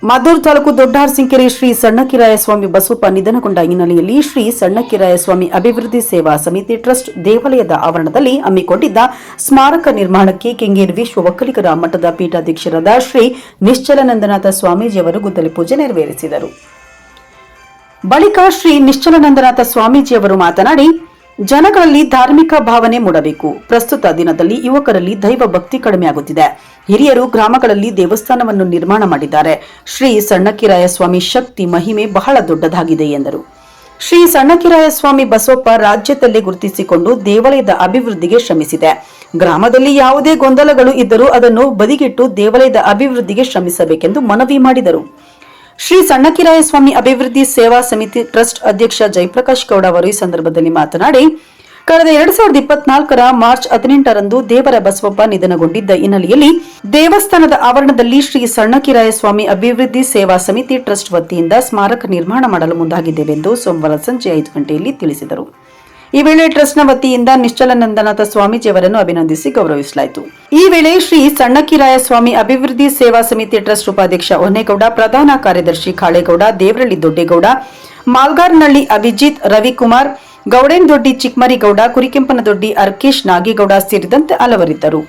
ಮಾದೂರು ತಾಲೂಕು ದೊಡ್ಡ ಅರಸಿನಕೆರೆ ಶ್ರೀ ಸಣ್ಣಕಿರಾಯ ಸ್ವಾಮಿ ಬಸವಪ್ಪ ನಿಧನಗೊಂಡ ಹಿನ್ನೆಲೆಯಲ್ಲಿ ಶ್ರೀ ಸಣ್ಣಕಿರಾಯ ಸ್ವಾಮಿ ಅಭಿವೃದ್ಧಿ ಸೇವಾ ಸಮಿತಿ ಟ್ರಸ್ಟ್ ದೇವಾಲಯದ ಆವರಣದಲ್ಲಿ ಹಮ್ಮಿಕೊಂಡಿದ್ದ ಸ್ಮಾರಕ ನಿರ್ಮಾಣಕ್ಕೆ ಕೆಂಗೇರಿ ವಿಶ್ವ ಒಕ್ಕಲಿಗರ ಮಠದ ಪೀಠಾಧ್ಯಕ್ಷರಾದ ಶ್ರೀ ನಿಶ್ಚಲಾನಂದನಾಥ ಸ್ವಾಮೀಜಿಯವರು ಗುದ್ದಲಿ ಪೂಜೆ ನೆರವೇರಿಸಿದರು. ಬಳಿಕ ಶ್ರೀ ನಿಶ್ಚಲಾನಂದನಾಥ ಸ್ವಾಮೀಜಿಯವರು ಮಾತನಾಡಿ, ಜನಗಳಲ್ಲಿ ಧಾರ್ಮಿಕ ಭಾವನೆ ಮೂಡಬೇಕು. ಪ್ರಸ್ತುತ ದಿನದಲ್ಲಿ ಯುವಕರಲ್ಲಿ ದೈವ ಭಕ್ತಿ ಕಡಿಮೆಯಾಗುತ್ತಿದೆ. ಹಿರಿಯರು ಗ್ರಾಮಗಳಲ್ಲಿ ದೇವಸ್ಥಾನವನ್ನು ನಿರ್ಮಾಣ ಮಾಡಿದ್ದಾರೆ. ಶ್ರೀ ಸಣ್ಣಕಿರಾಯ ಸ್ವಾಮಿ ಶಕ್ತಿ ಮಹಿಮೆ ಬಹಳ ದೊಡ್ಡದಾಗಿದೆ ಎಂದರು. ಶ್ರೀ ಸಣ್ಣಕಿರಾಯ ಸ್ವಾಮಿ ಬಸವಪ್ಪ ರಾಜ್ಯದಲ್ಲೇ ಗುರುತಿಸಿಕೊಂಡು ದೇವಾಲಯದ ಅಭಿವೃದ್ಧಿಗೆ ಶ್ರಮಿಸಿದೆ. ಗ್ರಾಮದಲ್ಲಿ ಯಾವುದೇ ಗೊಂದಲಗಳು ಇದ್ದರೂ ಅದನ್ನು ಬದಿಗಿಟ್ಟು ದೇವಾಲಯದ ಅಭಿವೃದ್ಧಿಗೆ ಶ್ರಮಿಸಬೇಕೆಂದು ಮನವಿ ಮಾಡಿದರು. ಶ್ರೀ ಸಣ್ಣಕಿರಾಯ ಸ್ವಾಮಿ ಅಭಿವೃದ್ಧಿ ಸೇವಾ ಸಮಿತಿ ಟ್ರಸ್ಟ್ ಅಧ್ಯಕ್ಷ ಜಯಪ್ರಕಾಶ್ ಗೌಡ ಅವರು ಈ ಸಂದರ್ಭದಲ್ಲಿ ಮಾತನಾಡಿ, ಕಳೆದ 2024ರ ಮಾರ್ಚ್ 18ರಂದು ದೇವರ ಬಸವಪ್ಪ ನಿಧನಗೊಂಡಿದ್ದ ಹಿನ್ನೆಲೆಯಲ್ಲಿ ದೇವಸ್ಥಾನದ ಆವರಣದಲ್ಲಿ ಶ್ರೀ ಸಣ್ಣಕಿರಾಯ ಸ್ವಾಮಿ ಅಭಿವೃದ್ಧಿ ಸೇವಾ ಸಮಿತಿ ಟ್ರಸ್ಟ್ ವತಿಯಿಂದ ಸ್ಮಾರಕ ನಿರ್ಮಾಣ ಮಾಡಲು ಮುಂದಾಗಿದ್ದೇವೆಂದು ಸೋಮವಾರ ಸಂಜೆ 5 ಗಂಟೆಯಲ್ಲಿ ತಿಳಿಸಿದರು. ಈ ವೇಳೆ ಟ್ರಸ್ಟ್ನ ವತಿಯಿಂದ ನಿಶ್ಚಲಾನಂದನಾಥ ಸ್ವಾಮೀಜಿಯವರನ್ನು ಅಭಿನಂದಿಸಿ ಗೌರವಿಸಲಾಯಿತು. ಈ ವೇಳೆ ಶ್ರೀ ಸಣ್ಣಕಿರಾಯ ಸ್ವಾಮಿ ಅಭಿವೃದ್ಧಿ ಸೇವಾ ಸಮಿತಿ ಟ್ರಸ್ಟ್ ಉಪಾಧ್ಯಕ್ಷ ಹೊನ್ನೇಗೌಡ, ಪ್ರಧಾನ ಕಾರ್ಯದರ್ಶಿ ಕಾಳೇಗೌಡ, ದೇವರಳ್ಳಿ ದೊಡ್ಡೇಗೌಡ, ಮಾಲ್ಗಾರ್ನಹಳ್ಳಿ ಅಭಿಜಿತ್, ರವಿಕುಮಾರ್, ಗೌಡೇನದೊಡ್ಡಿ ಚಿಕ್ಕಮರಿಗೌಡ, ಕುರಿಕೆಂಪನದೊಡ್ಡಿ ಅರ್ಕೇಶ್, ನಾಗೇಗೌಡ ಸೇರಿದಂತೆ ಹಲವರಿದ್ದರು.